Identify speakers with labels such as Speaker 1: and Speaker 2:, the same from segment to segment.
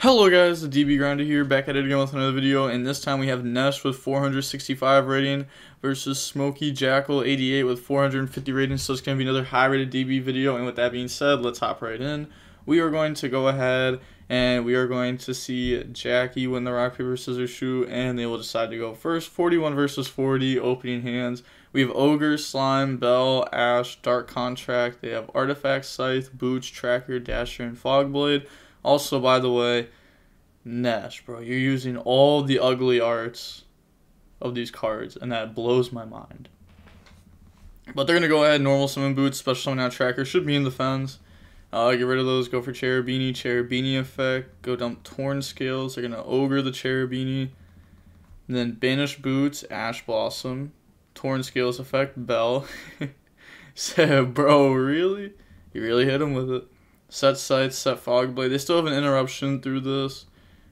Speaker 1: Hello guys, the DB Grinder here, back at it again with another video, and this time we have Nesh with 465 rating versus Smokey Jackal 88 with 450 rating, so it's going to be another high rated DB video. And with that being said, let's hop right in. We are going to go ahead and we are going to see Jackie win the rock, paper, scissors, shoot, and they will decide to go first. 41 versus 40, opening hands. We have Ogre, Slime, Bell, Ash, Dark Contract. They have Artifact, Scythe, Boots, Tracker, Dasher, and Fogblade. Also, by the way, Nesh, bro, you're using all the ugly arts of these cards, and that blows my mind. But they're going to go ahead, normal summon Boots, special summon out Tracker, should be in the fence. Get rid of those, go for Cherubini effect, go dump Torn Scales, they're going to Ogre the Cherubini, then Banish Boots, Ash Blossom, Torn Scales effect, Bell. Said, bro, really? You really hit him with it. Set Scythe, set Fogblade. They still have an interruption through this.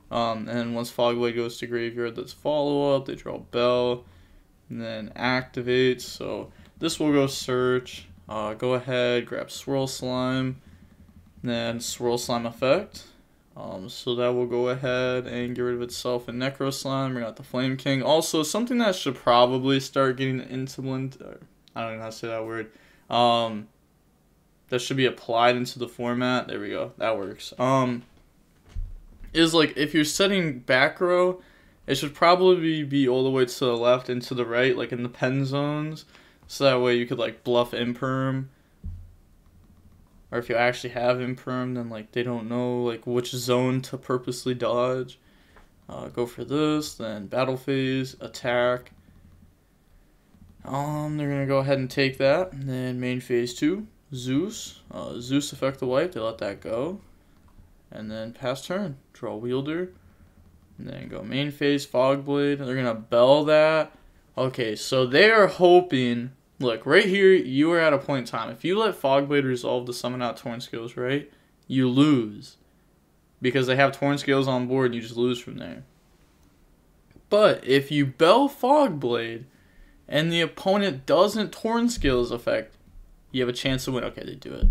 Speaker 1: And once Fogblade goes to graveyard, that's follow up. They draw Bell, and then activate. So this will go search. Go ahead, grab Swirl Slime, then Swirl Slime effect. So that will go ahead and get rid of itself and Necro Slime. Bring out the Flame King. Also, something that should probably start getting insolent. I don't know how to say that word. That should be applied into the format. There we go. That works. Is like if you're setting back row, it should probably be all the way to the left and to the right, like in the pen zones. So that way you could like bluff imperm. Or if you actually have imperm, then like they don't know like which zone to purposely dodge. Go for this, then battle phase, attack. They're gonna go ahead and take that. And then main phase 2. Zeus. Zeus effect the wipe, they let that go. And then pass turn. Draw Wielder. And then go main phase, Fogblade. They're going to Bell that. Okay, so they are hoping... Look, right here, you are at a point in time. If you let Fogblade resolve to summon out Torn Scales, right? You lose. Because they have Torn Scales on board and you just lose from there. But if you Bell Fogblade and the opponent doesn't Torn Scales effect, you have a chance to win. Okay, they do it.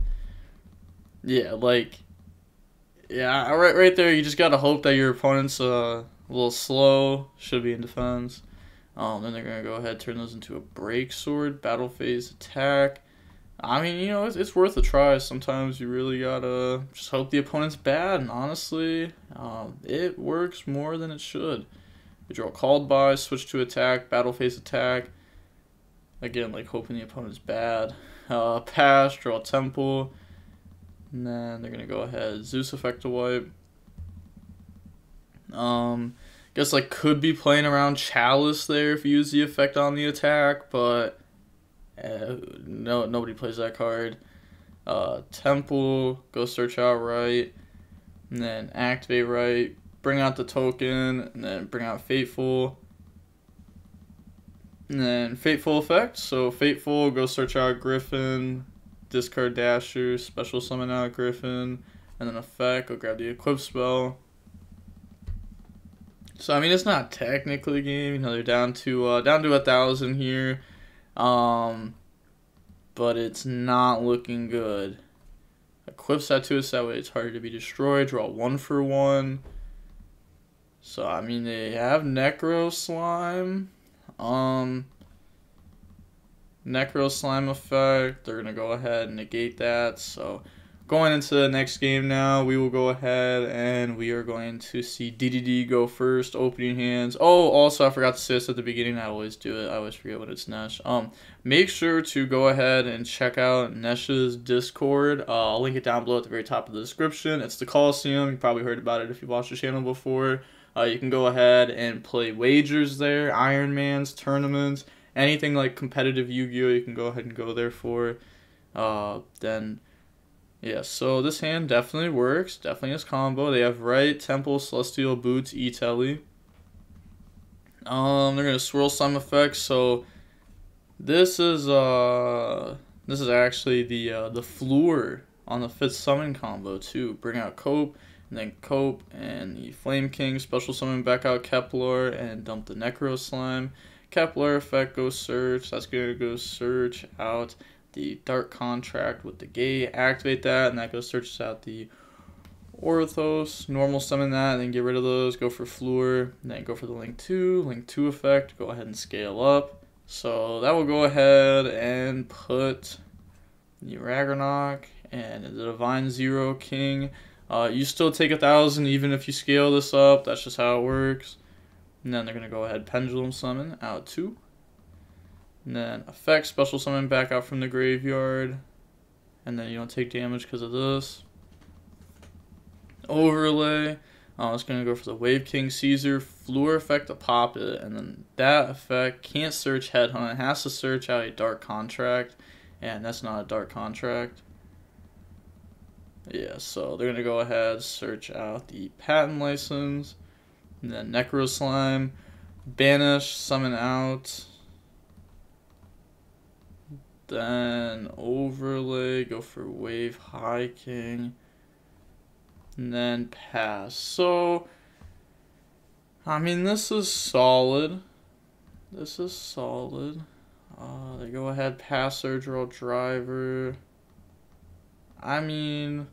Speaker 1: Yeah, like... Yeah, right there, you just gotta hope that your opponent's a little slow. Should be in defense. Then they're gonna go ahead, turn those into a break sword. Battle phase, attack. I mean, you know, it's worth a try. Sometimes you really gotta just hope the opponent's bad. And honestly, it works more than it should. You draw called by, switch to attack, battle phase attack. Again, like hoping the opponent's bad. Pass, draw Temple, and then they're gonna go ahead, Zeus effect to wipe. Guess like could be playing around Chalice there if you use the effect on the attack, but no, nobody plays that card. Temple, go search out right, and then activate right, bring out the token, and then bring out Fateful. And then Fateful effect, so Fateful, go search out Griffin, discard Dasher, special summon out Griffin, and then effect, go grab the Equip spell. So I mean it's not technically a game, you know, they're down to 1,000 here. But it's not looking good. Equips that to us, that way it's harder to be destroyed, draw 1 for 1. So I mean they have Necro Slime. Necro Slime effect, they're gonna go ahead and negate that. So going into the next game now, we will go ahead and we are going to see DDD go first, opening hands. Oh, also I forgot to say this at the beginning, I always do it, I always forget when it's Nesh. Make sure to go ahead and check out Nesh's Discord. I'll link it down below at the very top of the description. It's the Coliseum, you probably heard about it if you've watched the channel before. You can go ahead and play wagers there, Ironmans, tournaments, anything like competitive Yu-Gi-Oh! You can go ahead and go there for. Then, yeah, so this hand definitely works, definitely is combo. They have Right, Temple, Celestial, Boots, E-Telly. They're going to Swirl Slime effect, so this is actually the Floor on the 5th summon combo too. Bring out Cope, and then Cope and the Flame King, special summon back out Kepler, and dump the Necro Slime. Kepler effect, go search, that's going to go search out the Dark Contract with the Gate, activate that, and that goes searches out the Orthos, normal summon that, and then get rid of those, go for Fluor, and then go for the Link 2 effect, go ahead and scale up. So that will go ahead and put the Ragnarok and the Divine Zero King. You still take 1,000 even if you scale this up, that's just how it works. And then they're going to go ahead Pendulum Summon out 2. And then effect, special summon back out from the graveyard. And then you don't take damage because of this. Overlay. It's going to go for the Wave King Caesar. Fluor effect to pop it. And then that effect can't search Headhunt. It has to search out a Dark Contract. And that's not a Dark Contract. Yeah, so they're going to go ahead, search out the Patent License. And then Necro Slime. Banish, summon out. Then overlay, go for Wave High King. And then pass. So, I mean, this is solid. This is solid. They go ahead, pass or draw driver. I mean,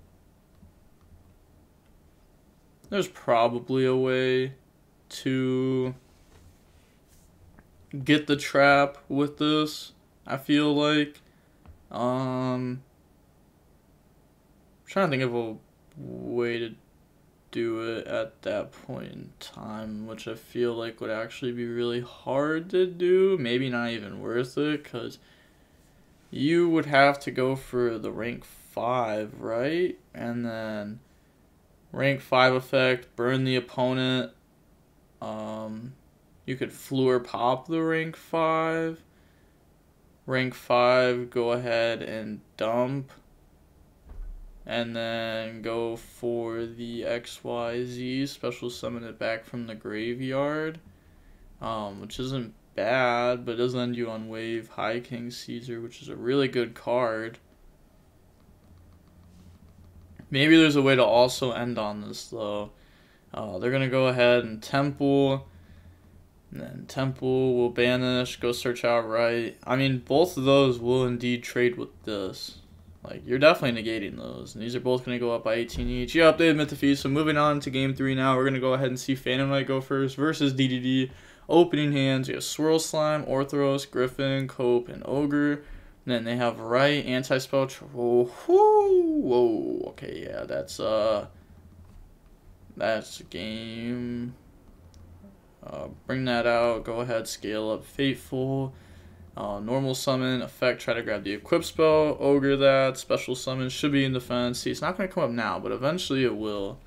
Speaker 1: there's probably a way to get the trap with this, I feel like. Trying to think of a way to do it at that point in time, which I feel like would actually be really hard to do. Maybe not even worth it, because you would have to go for the rank 5, right? And then rank 5 effect, burn the opponent. You could Fluor pop the rank 5. Rank 5, go ahead and dump. And then go for the XYZ, special summon it back from the graveyard. Which isn't bad, but it does end you on Wave High King Caesar, which is a really good card. Maybe there's a way to also end on this, though. They're going to go ahead and Temple. And then Temple will banish, go search outright. I mean, both of those will indeed trade with this. Like, you're definitely negating those. And these are both going to go up by 18 each. Yeah, updated Mythophyte. So moving on to game 3 now. We're going to go ahead and see Phantom Knight go first versus DDD. Opening hands, you have Swirl Slime, Orthros, Griffin, Cope, and Ogre. And then they have Right, Anti-Spell. Whoa. Okay, yeah, that's game. Bring that out. Go ahead, scale up Fateful. Normal summon, effect, try to grab the equip spell, ogre that, special summon, should be in defense. See, it's not going to come up now, but eventually it will.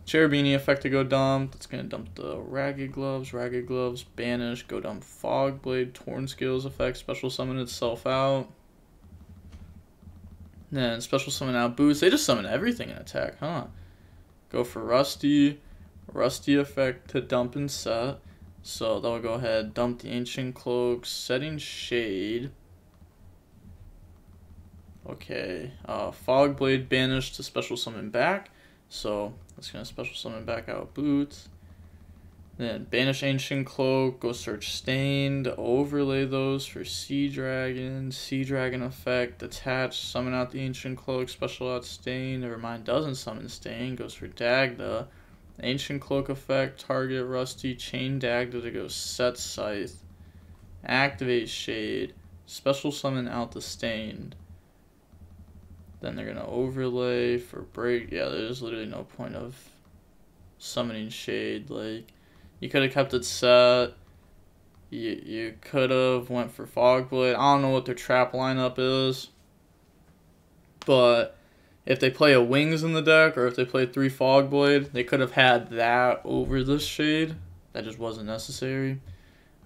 Speaker 1: Cherubini effect to go dump, that's going to dump the Ragged Gloves, banish, go dump Fog Blade, Torn Scales effect, special summon itself out. Then special summon out Boots, they just summon everything in attack, huh? Go for Rusty effect to dump and set. So they'll go ahead, dump the Ancient Cloak, setting Shade. Okay, Fog Blade banished to special summon back. So that's going to special summon back out Boots. Then banish Ancient Cloak, go search Stained, overlay those for Sea Dragon effect, attach, summon out the Ancient Cloak, special out Stained, never mind, doesn't summon Stained, goes for Dagda. Ancient Cloak effect, target Rusty, chain Dagda to go set Scythe, activate Shade, special summon out the Stained. Then they're going to overlay for break. Yeah, there's literally no point of summoning Shade. Like, you could have kept it set. You could have went for Fog Blade. I don't know what their trap lineup is, but if they play a Wings in the deck, or if they play 3 Fog Blade, they could have had that over this Shade. That just wasn't necessary.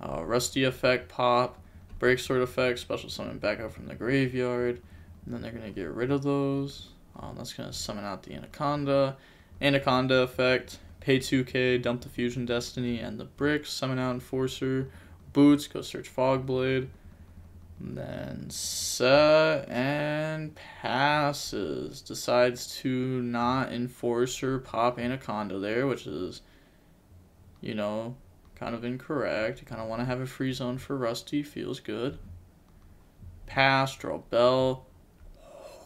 Speaker 1: Rusty effect, pop, Break Sword effect, special summon back out from the graveyard. And then they're going to get rid of those. That's going to summon out the Anaconda. Anaconda effect, pay 2k, dump the Fusion Destiny and the bricks, summon out Enforcer. Boots, go search Fog Blade. And then set and passes. Decides to not Enforcer, pop Anaconda there, which is, you know, kind of incorrect. You kind of want to have a free zone for Rusty. Feels good. Pass, draw Bell.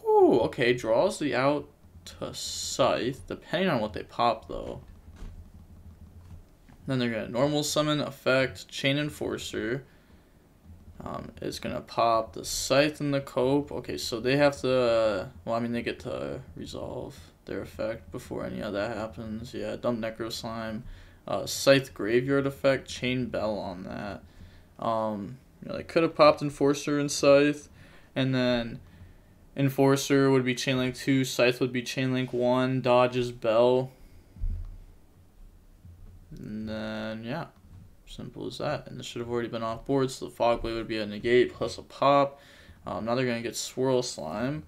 Speaker 1: Ooh, okay, draws the out to Scythe, depending on what they pop though. Then they're gonna normal summon, effect, Chain Enforcer. It's gonna pop the Scythe and the Cope. Okay, so they have to, well, I mean, they get to resolve their effect before any of that happens. Yeah, dump Necro Slime. Scythe Graveyard effect, Chain Bell on that. You know, they could have popped Enforcer and Scythe, and then Enforcer would be Chainlink 2, Scythe would be Chainlink 1, dodges Bell. And then, yeah. Simple as that. And this should have already been off board, so the Fog Blade would be a negate plus a pop. Now they're going to get Swirl Slime.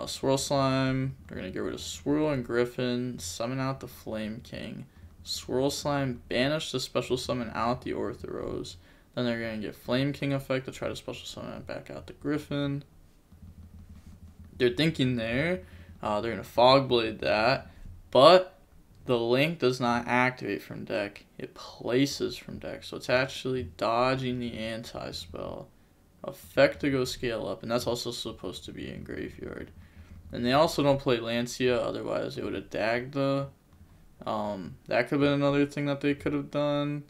Speaker 1: Swirl Slime, they're going to get rid of Swirl and Griffin, summon out the Flame King. Swirl Slime, banish the special summon out the Orthoros. Then they're going to get Flame King effect to try to special summon it back out the Griffin. They're thinking there, they're going to Fog Blade that, but the link does not activate from deck, it places from deck, so it's actually dodging the anti-spell. Effect to go scale up, and that's also supposed to be in graveyard. And they also don't play Lancia, otherwise they would have Dagda. That could have been another thing that they could have done.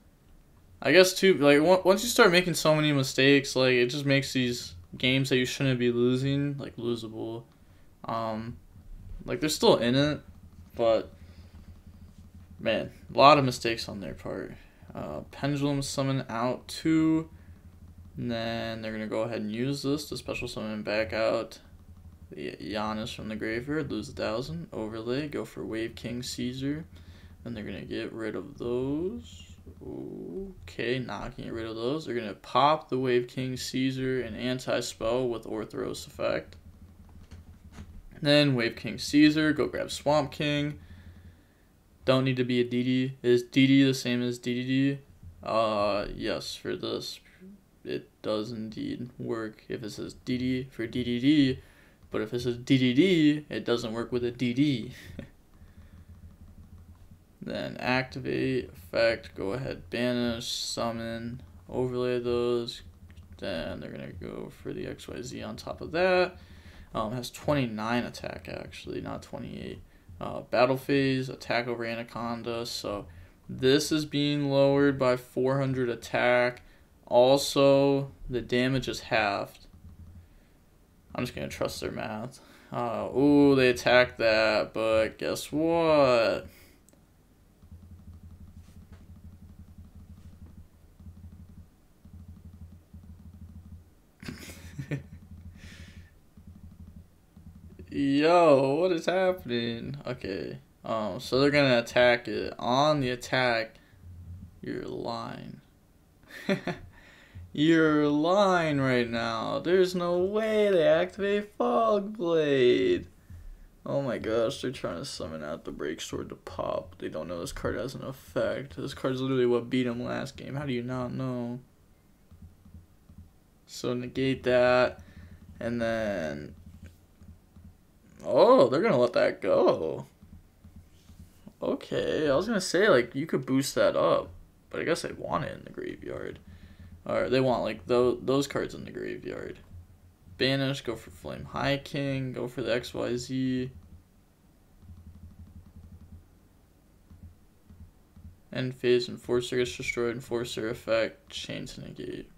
Speaker 1: I guess too, like, once you start making so many mistakes, like, it just makes these games that you shouldn't be losing, like, losable. Like, they're still in it, but man, a lot of mistakes on their part. Pendulum summon out 2. And then they're going to go ahead and use this to special summon back out the Giannis from the graveyard. Lose 1,000. Overlay. Go for Wave King Caesar. And they're going to get rid of those. Okay, not getting rid of those. They're going to pop the Wave King Caesar and anti-spell with Orthoros effect. Then Wave King Caesar. Go grab Swamp King. Don't need to be a DD. Is DD the same as DDD? Yes, for this, it does indeed work if it says DD for DDD, but if it says DDD, it doesn't work with a DD. Then activate, effect, go ahead, banish, summon, overlay those. Then they're going to go for the XYZ on top of that. Has 29 attack actually, not 28. Battle phase, attack over Anaconda, so this is being lowered by 400 attack. Also, the damage is halved. I'm just going to trust their math. Ooh, they attacked that, but guess what? Yo, what is happening? Okay, so they're gonna attack it. On the attack, you're lying. You're lying right now. There's no way they activate Fog Blade. Oh my gosh, they're trying to summon out the Break Sword to pop. They don't know this card has an effect. This card is literally what beat him last game. How do you not know? So negate that, and then oh, they're gonna let that go. Okay, I was gonna say, like, you could boost that up, but I guess they want it in the graveyard. Or they want, like, those cards in the graveyard. Banish, go for Flame High King, go for the XYZ. End phase, Enforcer gets destroyed, Enforcer effect, Chain to negate.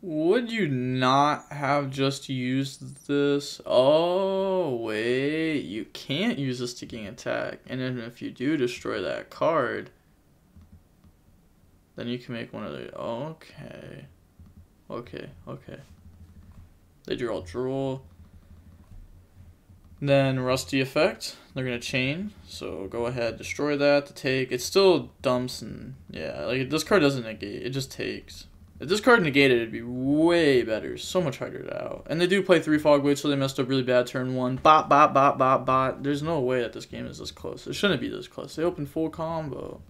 Speaker 1: Would you not have just used this? Oh, wait. You can't use this to gain attack. And then if you do destroy that card, then you can make one of the... Okay. Okay. They draw Drool. Then Rusty effect. They're going to chain. So go ahead, destroy that to take. It still dumps and... Yeah, like, this card doesn't negate. It just takes. If this card negated, it'd be way better. So much harder to out. And they do play 3 Fog Blades, so they messed up really bad turn 1. Bot. There's no way that this game is this close. It shouldn't be this close. They opened full combo.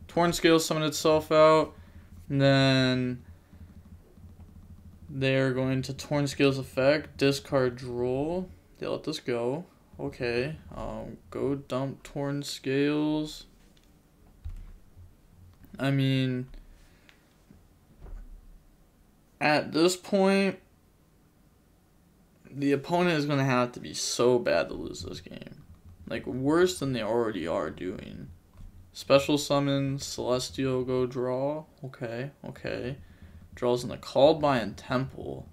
Speaker 1: Torn Scales summoned itself out. And then they're going to Torn Scales effect. Discard Drool. They let this go. Okay. Go dump Torn Scales. I mean... At this point, the opponent is going to have to be so bad to lose this game. Like, worse than they already are doing. Special summon, Celestial, go draw. Okay. Draws in the Called by and Temple.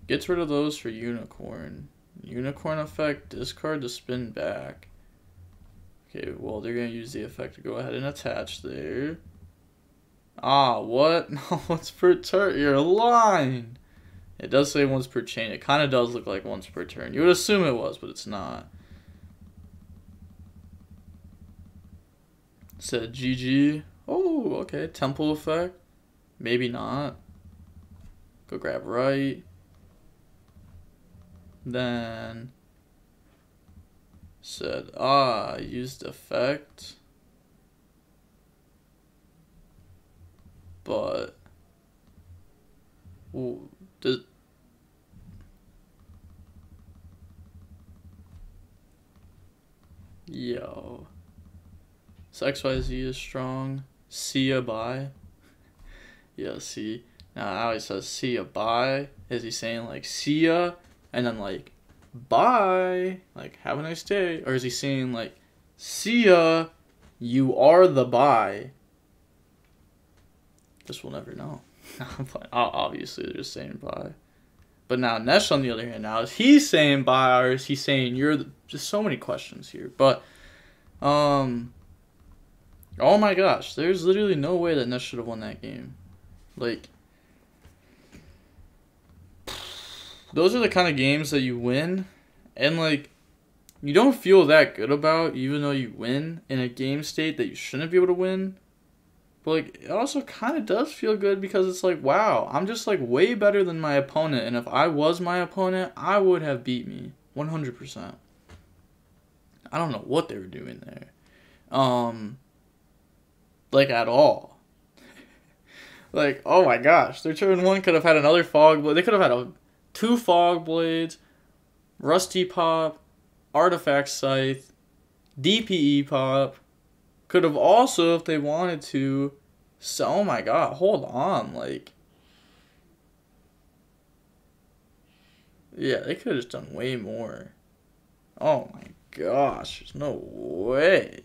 Speaker 1: Gets rid of those for Unicorn. Unicorn effect, discard to spin back. Okay, well, they're going to use the effect to go ahead and attach there. Ah, what? No, once per turn. You're lying. It does say once per chain. It kind of does look like once per turn. You would assume it was, but it's not. Said GG. Oh, okay. Temple effect. Maybe not. Go grab right. Then said, used effect. But ooh, yo. So XYZ is strong. See ya bye. Yeah, see. Now he says see ya bye. Is he saying like see ya and then like bye? Like have a nice day? Or is he saying like see ya, you are the bye? Guess we'll never know. Obviously they're just saying bye. But now Nesh on the other hand, now is he saying bye or is he saying you're the... Just so many questions here. But oh my gosh, there's literally no way that Nesh should have won that game. Like, those are the kind of games that you win and like you don't feel that good about even though you win in a game state that you shouldn't be able to win. But like it also kind of does feel good because it's like, wow, I'm just like way better than my opponent, and if I was my opponent, I would have beat me 100%. I don't know what they were doing there. Like at all. Like, oh my gosh, their turn one could have had another Fog Blade. They could have had two Fog Blades, Rusty Pop, Artifact Scythe, DPE Pop. Could have also, if they wanted to, so, oh my god, hold on, like, yeah, they could have just done way more. Oh my gosh, there's no way.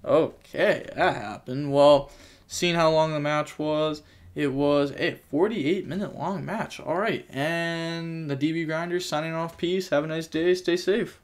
Speaker 1: Okay, that happened. Well, seeing how long the match was, it was a 48-minute long match. All right, and the DB Grinders signing off. Peace. Have a nice day. Stay safe.